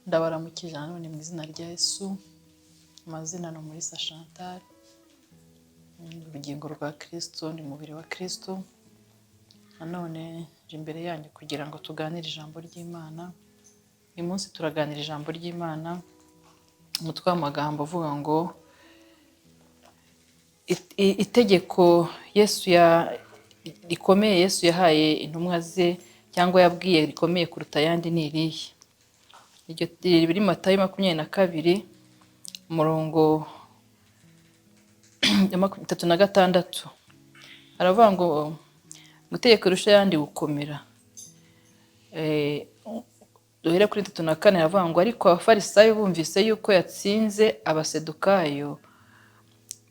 Ndabaramukije none mu izina rya Yesu. Amazina no muri Chantal. Urugingo rwa Kristo ni mubiri wa Kristo. Nanone imbere yanyu kugira ngo tuganire ijambo ry'Imana. Uyu munsi turaganira ijambo ry'Imana. Umutwe w'amagambo uvuga ngo itegeko rikomeye Yesu yahaye intumwa ze cyangwa yabwiye rikomeye kuruta ayandi ni irihe? Iryo riri Matayo 22 umurongo 36. Aravuga ngo itegeko rirusha ayandi gukomera. Duhere kuri 34 aravuga ngo ariko abafarisayo bumvise yuko yatsinze abasedukayo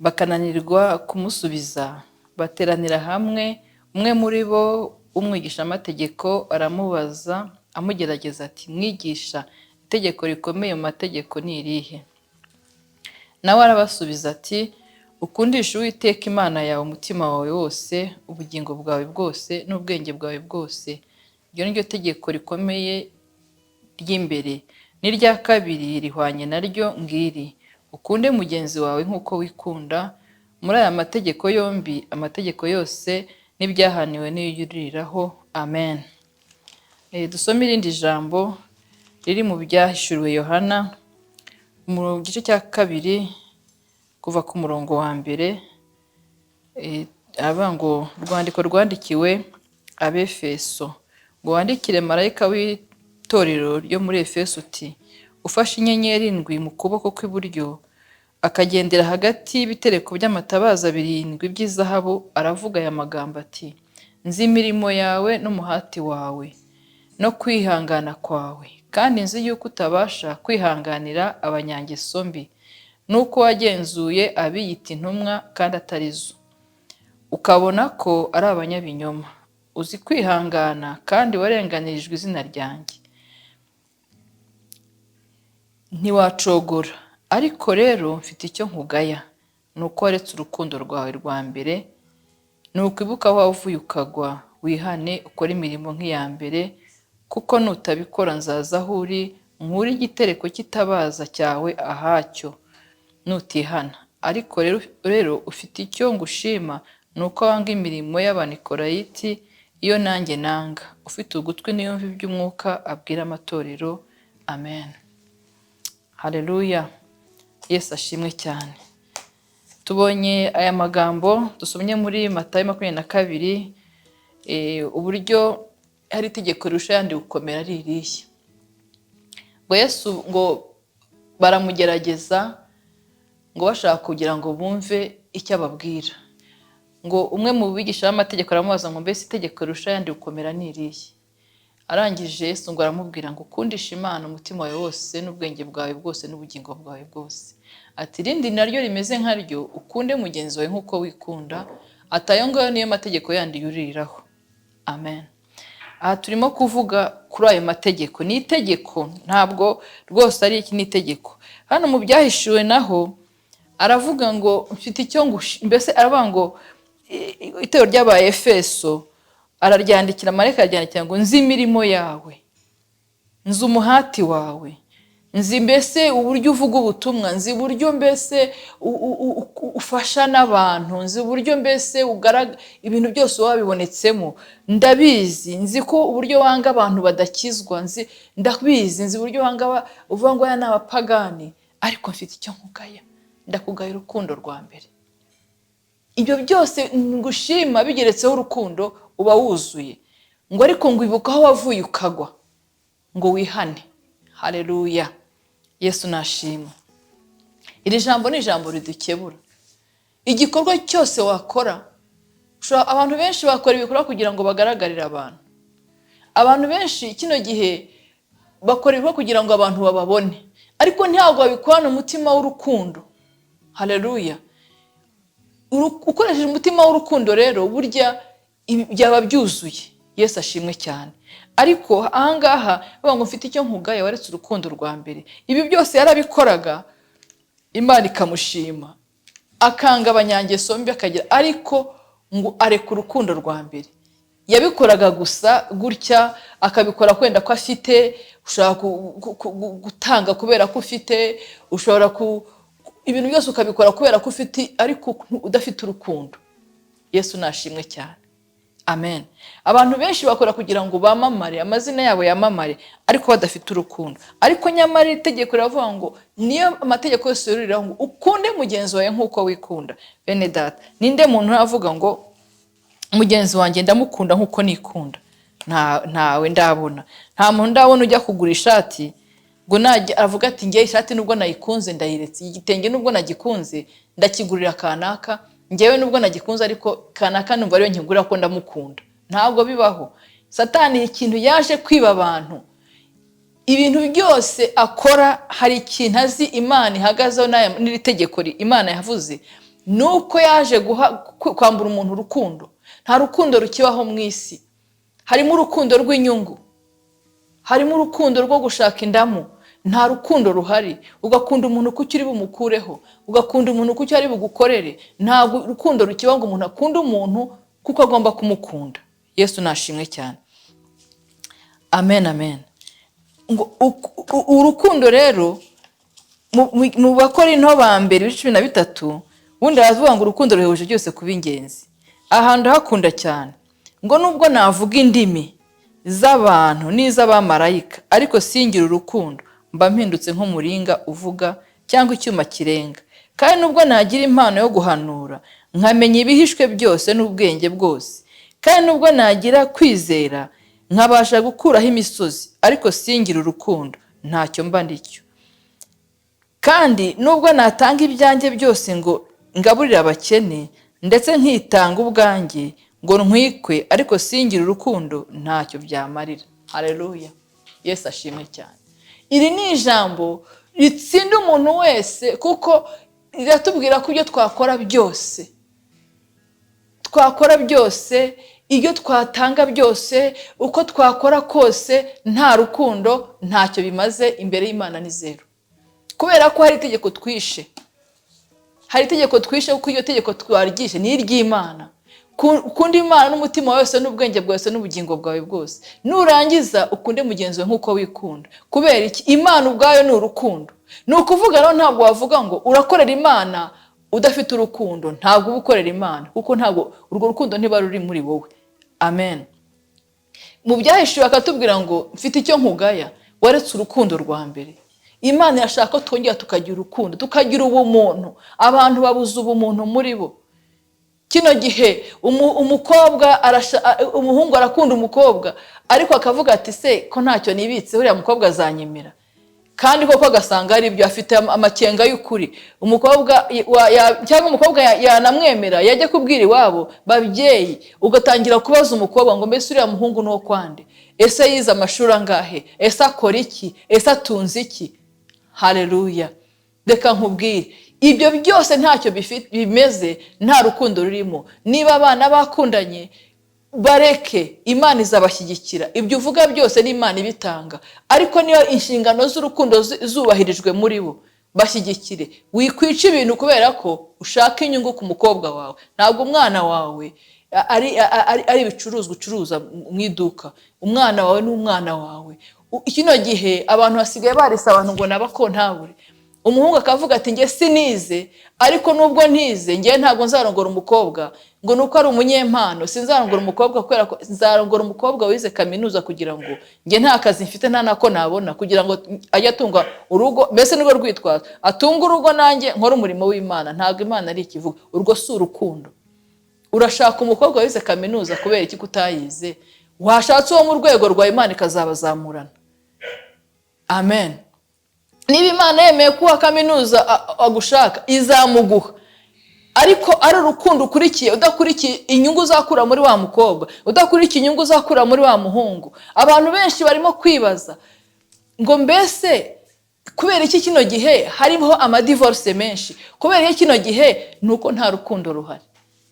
bakananirwa kumusubiza, bateranira hamwe. Umwe muri bo umwigisha amategeko aramubaza amugerageza ati, mwigisha, itegeko rikomeye mu mategeko ni irihe? Nawe arabasubiza ati, ukundisha Uwiteka Imana yawe umutima wawe wose, ubugingo bwawe bwose n'ubwenge bwawe bwose. Iryo ni ryo tegeko rikomeye ry'imbere. N'irya kabiri rihwanye naryo ngiri, ukunde mugenzi wawe nk'uko wikunda. Muri aya mategeko yombi, amategeko yose n'ibyahaniwe n'iyuririraho. Amen. Dusome irindi jambo riri mu byahishuriwe Yohana mu gice cya 2 kuva ku murongo wa 1. Aravuga ngo urwandiko rwandikiwe Abefeso, ngo wandikire marayika w'itorero ryo muri Efeso uti, ufashe inyenyeri 7 mu kuboko kw'iburyo, akagendera hagati y'ibitereko by'amatabaza 7 by'izahabu, aravuga aya magambo ati, nzi imirimo yawe n'umuhati wawe no kwihangana kwawe, kandi nzi yuko utabasha kwihanganira abanyangeso mbi, nuko wagenzuye abiyita intumwa kandi atari zo, ukabona ko ari abanyabinyoma. Uzi kwihangana kandi warenganirijwe izina ryanjye, ntiwacogora. Ariko rero mfite icyo nkugaya, nuko waretse urukundo rwawe rwa mbere. Nukwibuka aho wavuye ukagwa, wihane ukore imirimo nk'iya mbere, kuko nutabikora nzaza aho uri, nkure igitereko cy'itabaza cyawe ahacyo nutihana. Ariko rero ufite icyo ngushima, nuko wanga imirimo y'Abanikorayiti, iyo nanjye nanga. Ufite ugutwi niyumve iby'umwuka abwira amatorero. Amen. Haleluya. Yesu ashimwe cyane. Tubonye aya magambo dusomye muri Matayo 22, uburyo hari itegeko rirusha ayandi gukomera ari irihe. Ngo Yesu ngo baramugerageza ngo bashaka kugira ngo bumve icyo ababwira. Ngo umwe mu bigisha b'amategeko aramubaza ngo mbese itegeko rirusha ayandi gukomera ni irihe? Arangije Yesu ngo aramubwira ngo ukundisha Imana umutima wawe wose n'ubwenge bwawe bwose n'ubugingo bwawe bwose. Ati rindi naryo rimeze nkaryo, ukunde mugenzi wawe nk'uko wikunda. Atayo ngayo niyo mategeko yandi yuririraho. Amen. Aha turimo kuvuga kuri ayo mategeko. Ni itegeko, ntabwo rwose ari iki, ni itegeko. Hano mu byahishuwe naho aravuga ngo mfite icyo mbese aravuga ngo itorero ry'aba Efeso araryandikira marayika, araryandikira ngo nzi imirimo yawe, nzi umuhati wawe, nzi mbese uburyo uvuga ubutumwa, nzi uburyo mbese ufasha n'abantu, nzi uburyo mbese ibintu byose wabibonetsemo, ndabizi. Nzi ko uburyo wanga abantu badakizwa, ndabizi. Nzi uburyo wanga uvuga ngo aya ni abapagani, ariko mfite icyo nkugaya, ndakugaya urukundo rwa mbere. Ibyo byose ngushima bigeretseho urukundo uba wuzuye. Ngo ariko ngo ibuka aho wavuye ukagwa, ngo wihane. Haleluya. Yesu nashimwe. Iri jambo ni ijambo ridukebura. Igikorwa cyose wakora, abantu benshi bakora ibikorwa kugira ngo bagaragarire abantu. Abantu benshi kino gihe bakora ibikorwa kugira ngo abantu bababone, ariko ntabwo babikorana umutima w'urukundo. Haleluya. Ukoresheje umutima w'urukundo rero burya byaba byuzuye. Yesu ashimwe cyane. Ariko ahangaha bavuga ngo mfite icyo nkugaya, waretse urukundo rwa mbere. Ibi byose yarabikoraga, Imana ikamushima, akanga abanyangeso mbi akagira, ariko ngo areka urukundo rwa mbere. yabikoraga gusa gutya, akabikora kwenda ko afite, ushobora gutanga kubera ko ufite, ushobora ibintu byose ukabikora kubera ko ufite ariko udafite urukundo. Yesu nashimwe cyane. Amen. Abantu benshi bakora kugira ngo bamamare, amazina yabo yamamare, ariko badafite urukundo. Ariko nyamara itegeko riravuga ngo niyo amategeko yose yoruriraho ngo ukunde mugenzi wawe nk'uko wikunda. Bene data, ninde muntu avuga ngo mugenzi wanjye ndamukunda nk'uko nikunda? Ntawe ndabona. Nta muntu ndabona ujya kugura ishati ngo avuga ati ngiye ishati nubwo nayikunze ndayiretse, igitenge nubwo nagikunze ndakigurira kanaka, ngewe nubwo nagikunze ariko kanaka numva ariyo nkigura ko ndamukunda. Ntabwo bibaho. Satani ikintu yaje kwiba abantu. Ibintu byose akora hari ikintu azi Imana ihagazeho n'iri tegeko Imana yavuze, nuko yaje kwambura umuntu urukundo. Nta rukundo rukibaho mu isi. Harimo urukundo rw'inyungu, harimo urukundo rwo gushaka indamu. Nta rukundo ruhari. Ugakunda umuntu kuko uri bumukureho, ugakunda umuntu kuko ari bugukorere. Ntabwo urukundo rukibaho ngo umuntu akunda umuntu kuko agomba kumukunda. Yesu nashimwe cyane. Amen, amen. Urukundo rero mu Bakorinto ba mbere 13 ubundi aravuga ngo urukundo ruhebuje byose kuba ingenzi. Ahantu hakunda cyane ngo nubwo navuga indimi z'abantu n'iz'abamarayika ariko singira urukundo, mba mpindutse nk'umuringa uvuga cyangwa icyuma kirenga. Kandi nubwo nagira impano yo guhanura, nkamenya ibihishwe byose n'ubwenge bwose, kandi nubwo nagira kwizera nkabasha gukuraho imisozi, ariko singira urukundo, ntacyo mba ndicyo. Kandi nubwo natanga ibyanjye byose ngo ngaburire abakene, ndetse nkitanga ubwanjye ngo ntwikwe, ariko singira urukundo, ntacyo byamarira. Haleluya. Yesu ashimwe cyane. Iri ni ijambo ritsinda umuntu wese, kuko riratubwira ko ibyo twakora byose, ibyo twatanga byose, uko twakora kose, nta rukundo ntacyo bimaze imbere y'Imana ni zero. Kubera ko hari itegeko twishe. Hari itegeko twishe, kuko iyo tegeko twaryigishe ni iry'Imana. Ukunda Imana n'umutima wose n'ubwenge bwose n'ubugingo bwawe bwose. Nurangiza ukunde mugenzi wawe nk'uko wikunda. Kubera iki? Imana ubwayo ni urukundo. Ni ukuvuga rero ntabwo wavuga ngo urakorera Imana udafite urukundo. Ntabwo uba ukorera Imana, kuko ntabwo urwo rukundo ntiba ruri muri wowe. Amen. Mu Byahishuwe akatubwira ngo mfite icyo nkugaya, waretse urukundo rwa mbere. Imana yashaka ko twongera tukagira urukundo, tukagira ubumuntu. Abantu babuze ubumuntu muri bo. Kino gihe umuhungu arakunda umukobwa, ariko akavuga ati se ko ntacyo nibitse, uriya mukobwa azanyemera. Kandi koko agasanga ari ibyo, afite amakenga y'ukuri. Umukobwa cyangwa umukobwa yanamwemera, yajya kubwira iwabo babyeyi, ugatangira kubaza umukobwa ngo mbese uriya muhungu no kwande, ese yize amashuri angahe, ese akora iki, ese atunze iki? Haleluya. Reka nkubwire, ibyo byose ntacyo bimeze, nta rukundo rurimo. Niba abana bakundanye, bareke, Imana izabashyigikira. Ibyo uvuga byose ni Imana ibitanga, ariko niyo inshingano z'urukundo zubahirijwe muri bo, bashyigikire. Wikwica ibintu kubera ko ushaka inyungu ku mukobwa wawe. Ntabwo umwana wawe ari ibicuruzwa ucuruza mu iduka. Umwana wawe ni umwana wawe. Kino gihe abantu basigaye barisa abantu ngo nabakontabure. Umuhungu akavuga ati nge sinize, ariko nubwo ntize nge ntabwo nzarongora umukobwa ngo nuko ari umunyempano. Sinzarongora umukobwa kubera ko nzarongora umukobwa wize kaminuza, kugira ngo nge nta kazi mfite nta nako nabona, kugira ngo ajye atunga urugo. Mbese nirwo rwitwaza, atunga urugo nanjye nkora umurimo w'Imana. Ntabwo Imana ari ikivuga. Urwo si urukundo. Urashaka umukobwa wize kaminuza kubera iki kutayize? Washatse uwo mu rwego rwa Imana ikazabazamurana. Amen. Niba Imana yemeye kuwa kaminuza agushaka, izamuguha. Ariko ari urukundo ukurikiye, udakurikiye inyungu uzakura muri wa mukobwa, udakurikiye inyungu uzakura muri wa muhungu. Abantu benshi barimo kwibaza ngo mbese kubera iki kino gihe harimo amadivorce menshi? Kubera iki kino gihe? Nuko nta rukundo ruhari.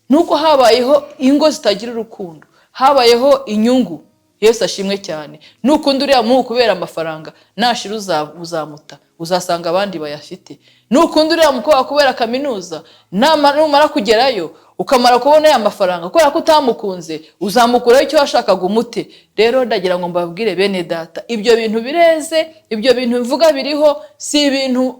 Nuko habayeho ingo zitagira urukundo, habayeho inyungu. Yesu ashimwe cyane. Nukunda uriya muhungu kubera amafaranga, nashira uzamuta, uzasanga abandi bayafite. Nukunda uriya mukobwa kubera kaminuza, numara kugerayo ukamara kubona ya mafaranga kubera ko utamukunze, uzamukuraho icyo washakaga umute. Rero ndagira ngo mbabwire bene data, ibyo bintu bireze, ibyo bintu bivuga biriho, si ibintu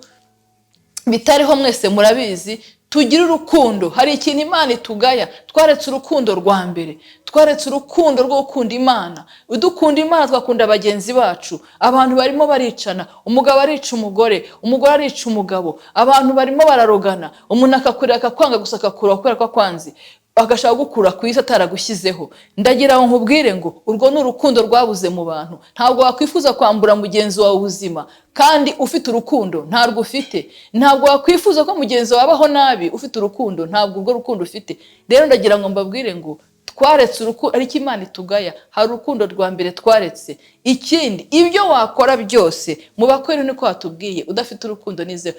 bitariho, mwese murabizi. Tugira urukundo. Hari ikintu Imana itugaya, twaretse urukundo rwa mbere, twaretse urukundo rwo gukunda Imana. Udukunda Imana twakunda bagenzi bacu. Abantu barimo baricana, umugabo arica umugore, umugore arica umugabo, abantu barimo bararogana, umuntu akakurira akakwanga gusa akakura kubera ko akwanze, agashaka gukura ku isi ataragushyizeho. Ndagira ngo nkubwire ngo urwo ni urukundo rwabuze mu bantu. Ntabwo wakwifuza kwambura mugenzi wawe ubuzima kandi ufite urukundo, ntabwo ufite. Ntabwo wakwifuza ko mugenzi wawe abaho nabi ufite urukundo, ntabwo urwo rukundo ufite. Rero ndagira ngo mbabwire ngo twaretse urukundo, ariko Imana itugaya. Hari urukundo rwa mbere twaretse. Ikindi, ibyo wakora byose mu bakweri niko watubwiye, udafite urukundo nizera.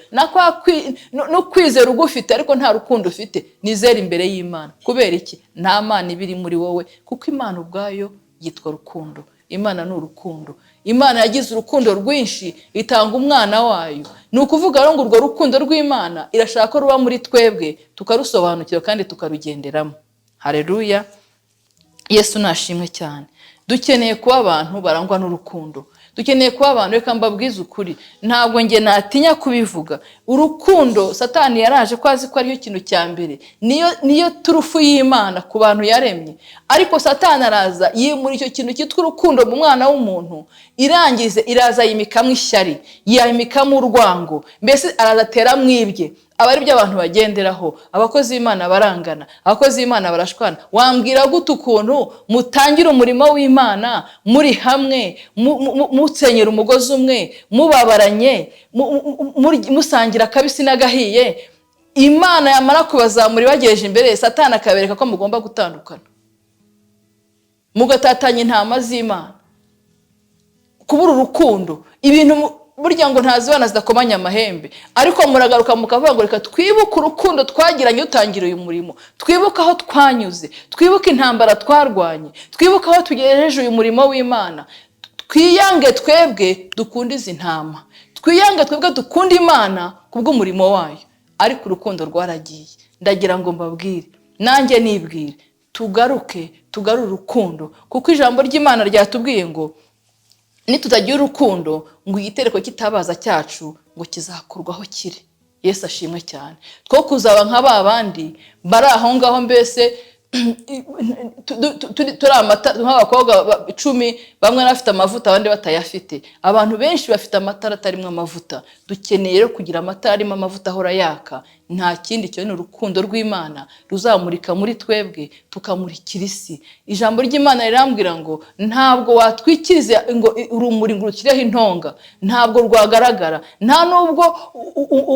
No kwizera ugufite ariko nta rukundo ufite, nizera imbere y'Imana. Kubera iki? Nta Mana ibiri muri wowe, kuko Imana ubwayo yitwa rukundo. Imana ni urukundo. Imana yagize urukundo rwinshi itanga umwana wayo. Ni ukuvuga ngo urwo rukundo rw'Imana irashaka ko ruba muri twebwe, tukarusobanukira kandi tukarugenderamo. Haleluya. Yesu nashimwe cyane. Dukeneye kuba abantu barangwa n'urukundo. Dukeneye kuba abantu, reka mbabwize ukuri, ntabwo nge natinya kubivuga. Urukundo Satani yaraje ko azi ko ariyo kintu cya mbere, niyo turufu y'Imana ku bantu yaremye. Ariko Satani araza yimura icyo kintu cyitwa urukundo mu mwana w'umuntu, irangize iraza yimikamo ishyari, yimikamo urwango, mbese aradatera mwibye. Aba ari byo abantu bagenderaho. Abakozi b'Imana barangana, abakozi b'Imana barashwana. Wambwira gute ukuntu mutangira umurimo w'Imana muri hamwe, musenyera umugozi umwe, mubabaranye, musangira akabisi n'agahiye, Imana yamara kubazamura ibagejeje imbere, Satani akabereka ko mugomba gutandukana, mugatatanya intama z'Imana? Kubura urukundo, ibintu burya ngo ntazibana zidakomanya amahembe. Ariko muragaruka mukavuga ngo reka twibuke urukundo twagiranye utangira uyu murimo, twibuke aho twanyuze, twibuke intambara twarwanye, twibuke aho tugejeje uyu murimo w'Imana. Twiyange twebwe dukunda izi ntama, twiyange twebwe dukunda Imana kubw'umurimo wayo. Ariko urukundo rwaragiye. Ndagira ngo mbabwire, nanjye nibwire, tugarure urukundo, kuko ijambo ry'Imana ryatubwiye ngo nitutagira urukundo ngo igitereko kitabaza cyacu ngo kizakurwaho kiri. Yesu ashimwe cyane. Two kuzaba nk'aba bandi bari aho ngaho, mbese turi amata nk'abakobwa 10, bamwe bafite amavuta abandi batayafite. Abantu benshi bafite amatara atarimo amavuta. Dukeneye rero kugira amatara arimo amavuta ahora yaka. Nta kindi cyo, ni urukundo rw'Imana ruzamurika muri twebwe, tukamurikira isi. Ijambo ry'Imana rirambwira ngo ntabwo watwikiriza ngo urumuri ngo rukireho intonga, ntabwo rwagaragara. Nta nubwo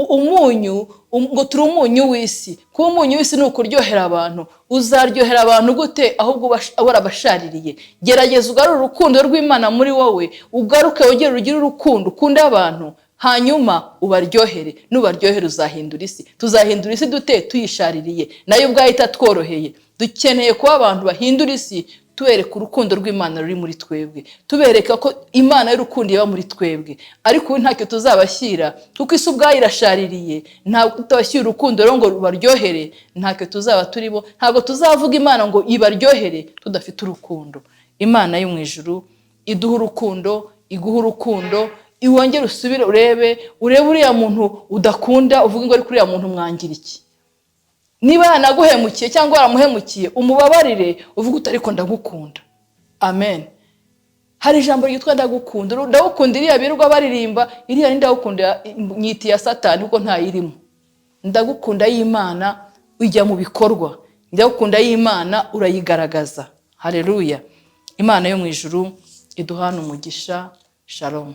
umunyu ngo turi umunyu w'isi. Kuba umunyu w'isi ni ukuryohera abantu. Uzaryohera abantu gute ahubwo barabashaririye? Gerageza ugarure urukundo rw'Imana muri wowe, ugaruke wongere ugire urukundo, ukunde abantu, hanyuma ubaryohere. Nubaryohere uzahindura isi. Tuzahindura isi dute? Tuyishaririye, nayo ubwayo itatworoheye. Dukeneye kuba abantu bahindura isi, tubereka urukundo rw'Imana ruri muri twebwe, tubereka ko Imana y'urukundo iba muri twebwe. Ariko ntacyo tuzabashyira, kuko isi ubwayo irashaririye. Ntabwo tutabashyira urukundo rero ngo rubaryohere, ntacyo tuzaba turimo. Ntabwo tuzavuga Imana ngo ibaryohere tudafite urukundo. Imana yo mu ijuru iduha urukundo, iguha urukundo, iwongere usubire urebe uriya muntu udakunda, uvuga ngo ari kuri uriya muntu mwangira iki. Niba yanaguhemukiye cyangwa waramuhemukiye, umubabarire, uvuga uti ariko ndagukunda. Amen. Hari ijambo ryitwa ndagukunda. Ndagukunda iriya birirwa baririmba, iriya ndagukunda nyiti ya Satani kuko ntayirimo. Ndagukunda y'Imana ujya mu bikorwa. Ndagukunda y'Imana urayigaragaza. Haleluya. Imana yo mu ijuru iduhana umugisha. Shalom.